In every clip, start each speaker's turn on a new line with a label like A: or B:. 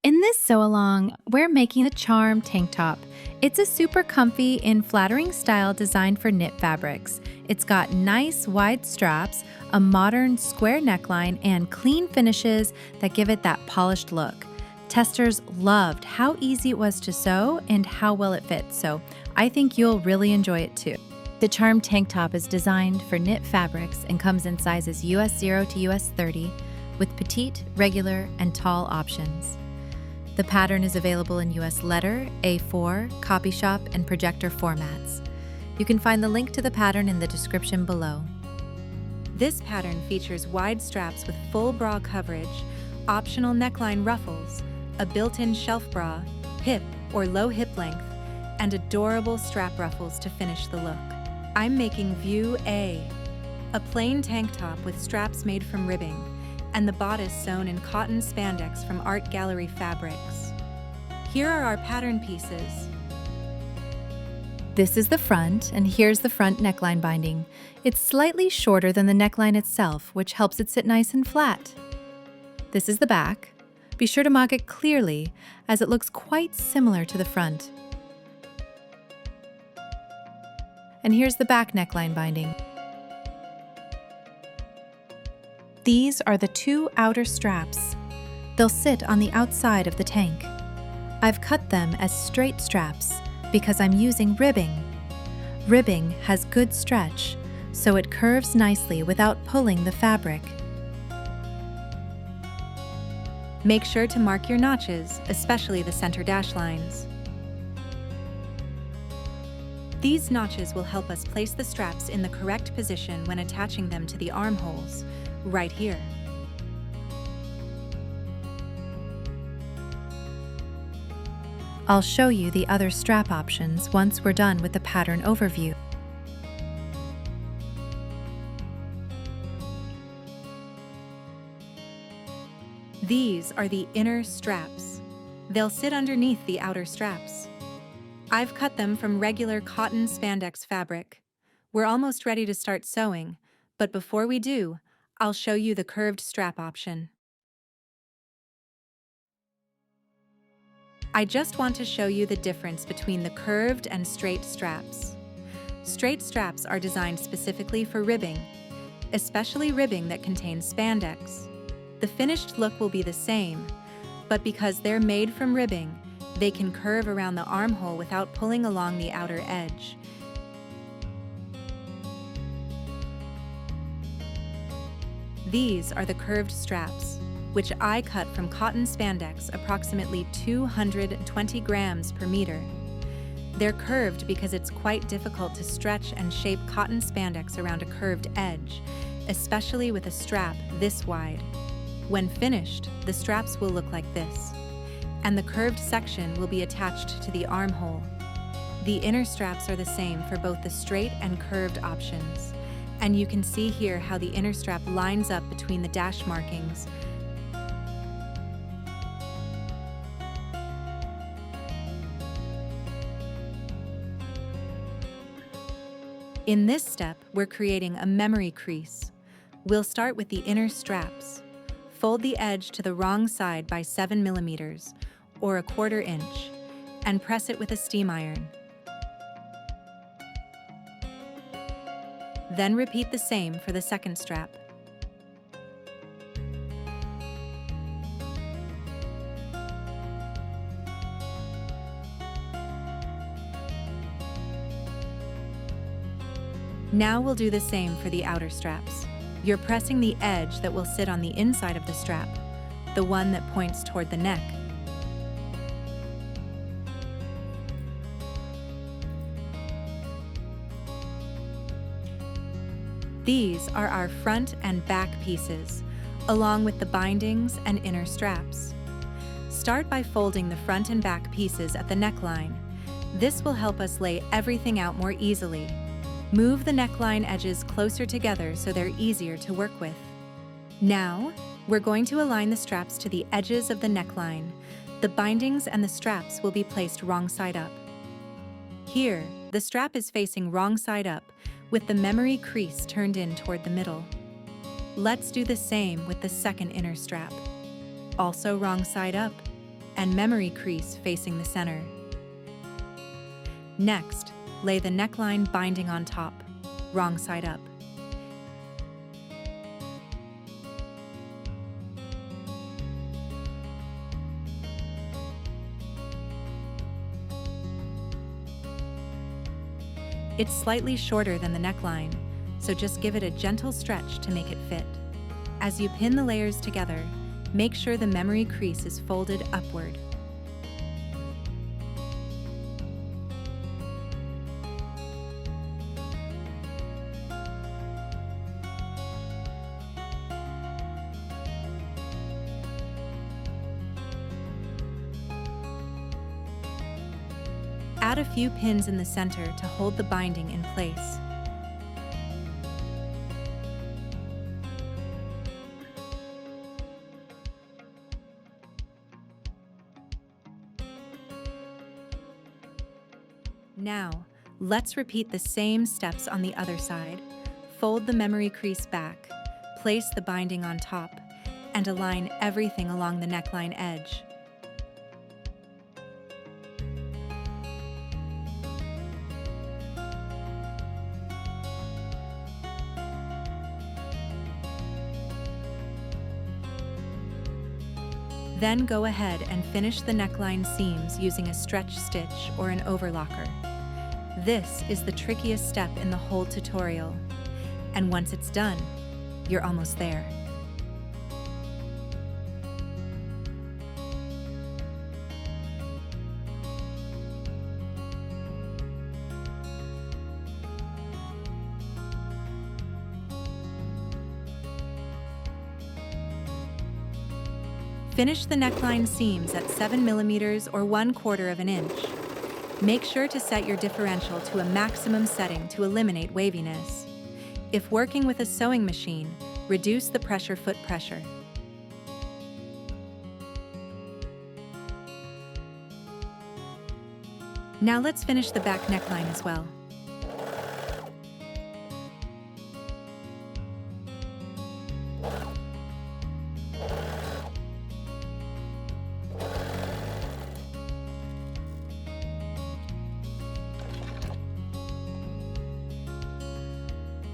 A: In this sew-along, we're making a charm tank top. It's a super comfy and flattering style designed for knit fabrics. It's got nice wide straps, a modern square neckline, and clean finishes that give it that polished look. Testers loved how easy it was to sew and how well it fits, so I think you'll really enjoy it too. The Charm tank top is designed for knit fabrics and comes in sizes US 0 to US 30 with petite, regular, and tall options. The pattern is available in US letter, A4, copy shop, and projector formats. You can find the link to the pattern in the description below. This pattern features wide straps with full bra coverage, optional neckline ruffles, a built-in shelf bra, hip or low hip length, and adorable strap ruffles to finish the look. I'm making View A, a plain tank top with straps made from ribbing, and the bodice sewn in cotton spandex from Art Gallery fabrics. Here are our pattern pieces. This is the front, and here's the front neckline binding. It's slightly shorter than the neckline itself, which helps it sit nice and flat. This is the back. Be sure to mark it clearly, as it looks quite similar to the front. And here's the back neckline binding. These are the two outer straps. They'll sit on the outside of the tank. I've cut them as straight straps because I'm using ribbing. Ribbing has good stretch, so it curves nicely without pulling the fabric. Make sure to mark your notches, especially the center dash lines. These notches will help us place the straps in the correct position when attaching them to the armholes, right here. I'll show you the other strap options once we're done with the pattern overview. These are the inner straps. They'll sit underneath the outer straps. I've cut them from regular cotton spandex fabric. We're almost ready to start sewing, but before we do, I'll show you the curved strap option. I just want to show you the difference between the curved and straight straps. Straight straps are designed specifically for ribbing, especially ribbing that contains spandex. The finished look will be the same, but because they're made from ribbing, they can curve around the armhole without pulling along the outer edge. These are the curved straps, which I cut from cotton spandex approximately 220 grams per meter. They're curved because it's quite difficult to stretch and shape cotton spandex around a curved edge, especially with a strap this wide. When finished, the straps will look like this, and the curved section will be attached to the armhole. The inner straps are the same for both the straight and curved options, and you can see here how the inner strap lines up between the dash markings. In this step, we're creating a memory crease. We'll start with the inner straps. Fold the edge to the wrong side by 7 millimeters, or 1/4 inch, and press it with a steam iron. Then repeat the same for the second strap. Now we'll do the same for the outer straps. You're pressing the edge that will sit on the inside of the strap, the one that points toward the neck. These are our front and back pieces, along with the bindings and inner straps. Start by folding the front and back pieces at the neckline. This will help us lay everything out more easily. Move the neckline edges closer together so they're easier to work with. Now, we're going to align the straps to the edges of the neckline. The bindings and the straps will be placed wrong side up. Here, the strap is facing wrong side up, with the memory crease turned in toward the middle. Let's do the same with the second inner strap. Also wrong side up. and memory crease facing the center. Next, lay the neckline binding on top, wrong side up. It's slightly shorter than the neckline, so just give it a gentle stretch to make it fit. As you pin the layers together, make sure the memory crease is folded upward. Add a few pins in the center to hold the binding in place. Now, let's repeat the same steps on the other side. Fold the memory crease back, place the binding on top, and align everything along the neckline edge. Then go ahead and finish the neckline seams using a stretch stitch or an overlocker. This is the trickiest step in the whole tutorial. And once it's done, you're almost there. Finish the neckline seams at 7 millimeters or 1/4 of an inch. Make sure to set your differential to a maximum setting to eliminate waviness. If working with a sewing machine, reduce the pressure foot pressure. Now let's finish the back neckline as well.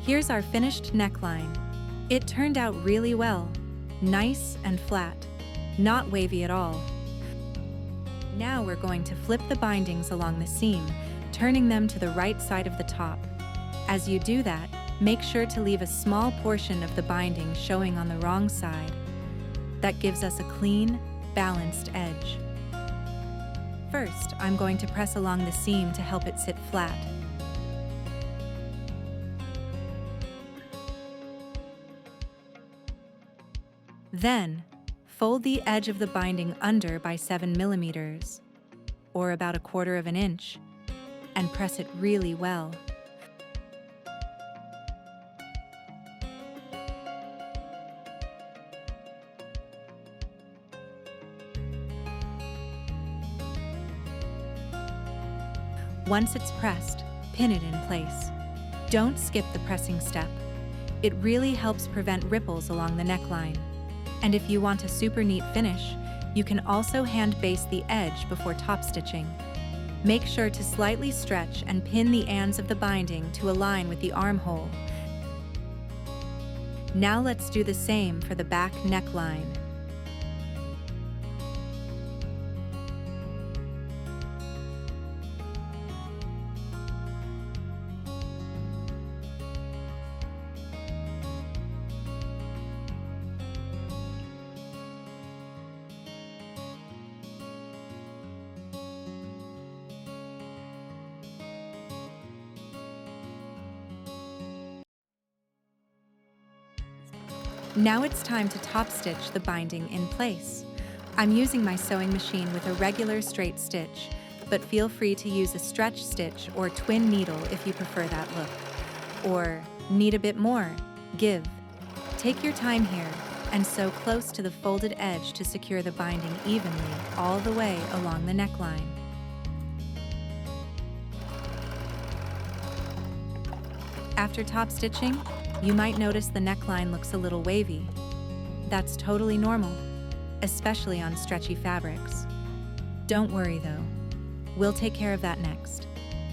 A: Here's our finished neckline. It turned out really well. Nice and flat, not wavy at all. Now we're going to flip the bindings along the seam, turning them to the right side of the top. As you do that, make sure to leave a small portion of the binding showing on the wrong side. That gives us a clean, balanced edge. First, I'm going to press along the seam to help it sit flat. Then, fold the edge of the binding under by 7 millimeters, or about 1/4 of an inch, and press it really well. Once it's pressed, pin it in place. Don't skip the pressing step. It really helps prevent ripples along the neckline. And if you want a super neat finish, you can also hand baste the edge before top stitching. Make sure to slightly stretch and pin the ends of the binding to align with the armhole. Now let's do the same for the back neckline. Now it's time to top stitch the binding in place. I'm using my sewing machine with a regular straight stitch, but feel free to use a stretch stitch or twin needle if you prefer that look. Or need a bit more? Give. Take your time here and sew close to the folded edge to secure the binding evenly all the way along the neckline. After top stitching, you might notice the neckline looks a little wavy. That's totally normal, especially on stretchy fabrics. Don't worry though, we'll take care of that next.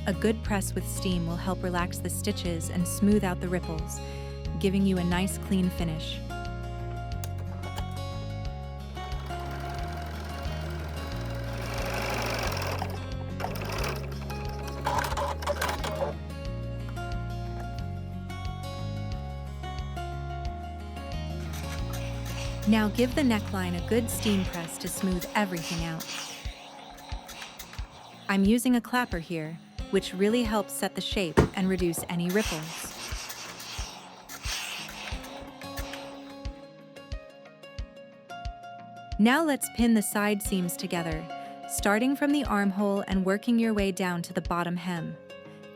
A: A good press with steam will help relax the stitches and smooth out the ripples, giving you a nice clean finish. Now give the neckline a good steam press to smooth everything out. I'm using a clapper here, which really helps set the shape and reduce any ripples. Now let's pin the side seams together, starting from the armhole and working your way down to the bottom hem.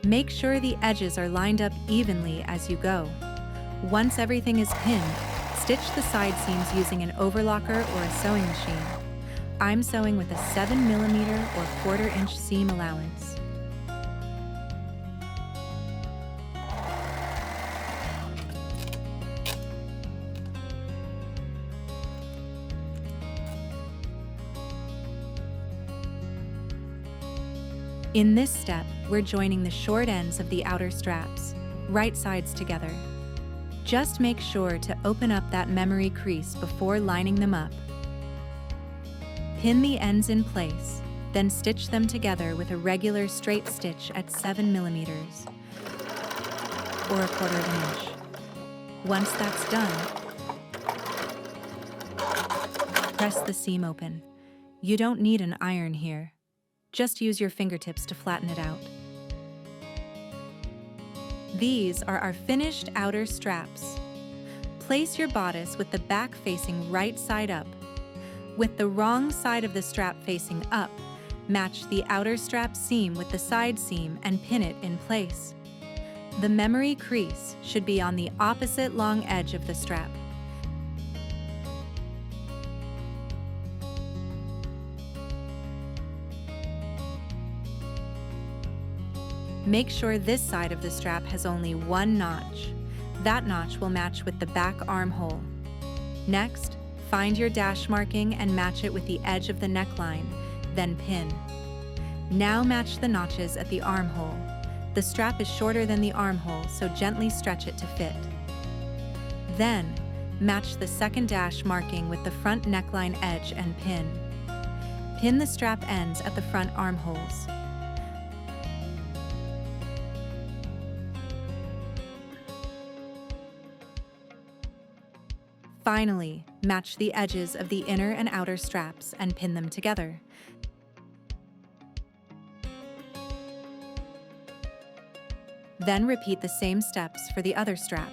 A: Make sure the edges are lined up evenly as you go. Once everything is pinned, stitch the side seams using an overlocker or a sewing machine. I'm sewing with a 7mm or 1/4 inch seam allowance. In this step, we're joining the short ends of the outer straps, right sides together. Just make sure to open up that memory crease before lining them up. Pin the ends in place, then stitch them together with a regular straight stitch at 7mm or a 1/4 inch. Once that's done, press the seam open. You don't need an iron here. Just use your fingertips to flatten it out. These are our finished outer straps. Place your bodice with the back facing right side up. With the wrong side of the strap facing up, match the outer strap seam with the side seam and pin it in place. The memory crease should be on the opposite long edge of the strap. Make sure this side of the strap has only one notch. That notch will match with the back armhole. Next, find your dash marking and match it with the edge of the neckline, then pin. Now match the notches at the armhole. The strap is shorter than the armhole, so gently stretch it to fit. Then, match the second dash marking with the front neckline edge and pin. Pin the strap ends at the front armholes. Finally, match the edges of the inner and outer straps and pin them together. Then repeat the same steps for the other strap.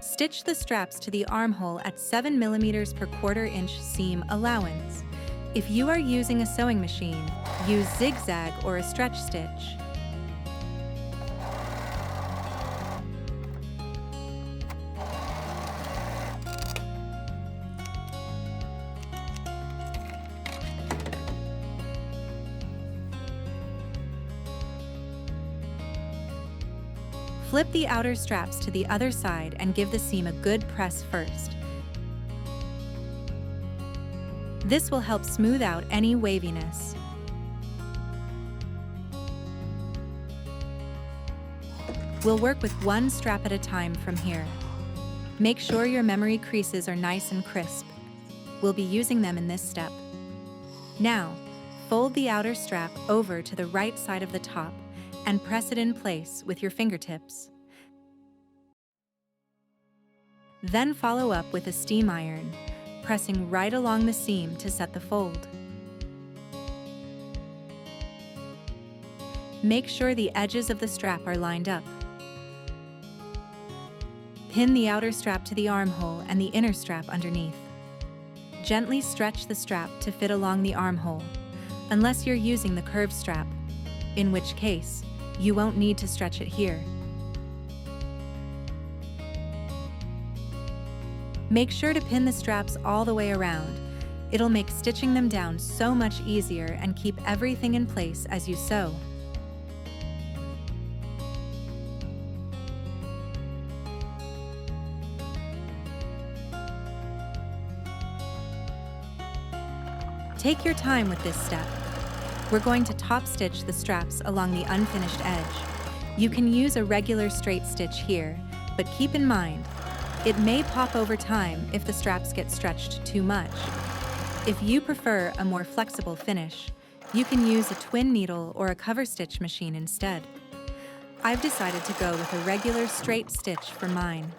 A: Stitch the straps to the armhole at 7mm per 1/4 inch seam allowance. If you are using a sewing machine, use zigzag or a stretch stitch. Flip the outer straps to the other side and give the seam a good press first. This will help smooth out any waviness. We'll work with one strap at a time from here. Make sure your memory creases are nice and crisp. We'll be using them in this step. Now, fold the outer strap over to the right side of the top and press it in place with your fingertips. Then follow up with a steam iron, pressing right along the seam to set the fold. Make sure the edges of the strap are lined up. Pin the outer strap to the armhole and the inner strap underneath. Gently stretch the strap to fit along the armhole, unless you're using the curved strap, in which case, you won't need to stretch it here. Make sure to pin the straps all the way around. It'll make stitching them down so much easier and keep everything in place as you sew. Take your time with this step. We're going to top stitch the straps along the unfinished edge. You can use a regular straight stitch here, but keep in mind, it may pop over time if the straps get stretched too much. If you prefer a more flexible finish, you can use a twin needle or a cover stitch machine instead. I've decided to go with a regular straight stitch for mine.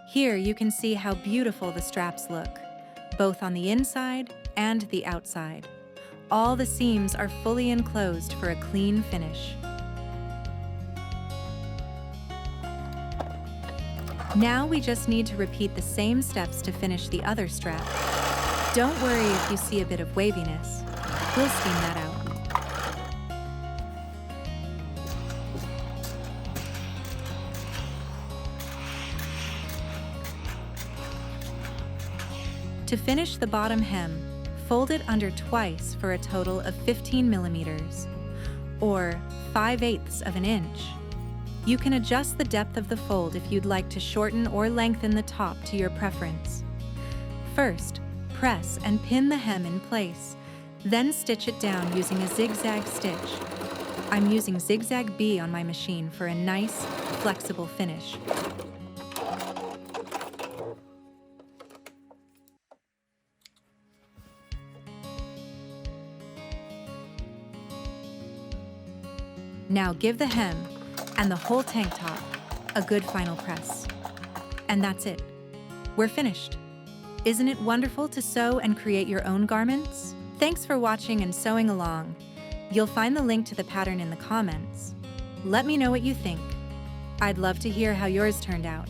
A: Here you can see how beautiful the straps look, both on the inside and the outside. All the seams are fully enclosed for a clean finish. Now we just need to repeat the same steps to finish the other strap. Don't worry if you see a bit of waviness. We'll steam that out. To finish the bottom hem, fold it under twice for a total of 15 millimeters, or 5/8 of an inch. You can adjust the depth of the fold if you'd like to shorten or lengthen the top to your preference. First, press and pin the hem in place, then stitch it down using a zigzag stitch. I'm using zigzag B on my machine for a nice, flexible finish. Now give the hem and the whole tank top a good final press. And that's it. We're finished. Isn't it wonderful to sew and create your own garments? Thanks for watching and sewing along. You'll find the link to the pattern in the comments. Let me know what you think. I'd love to hear how yours turned out.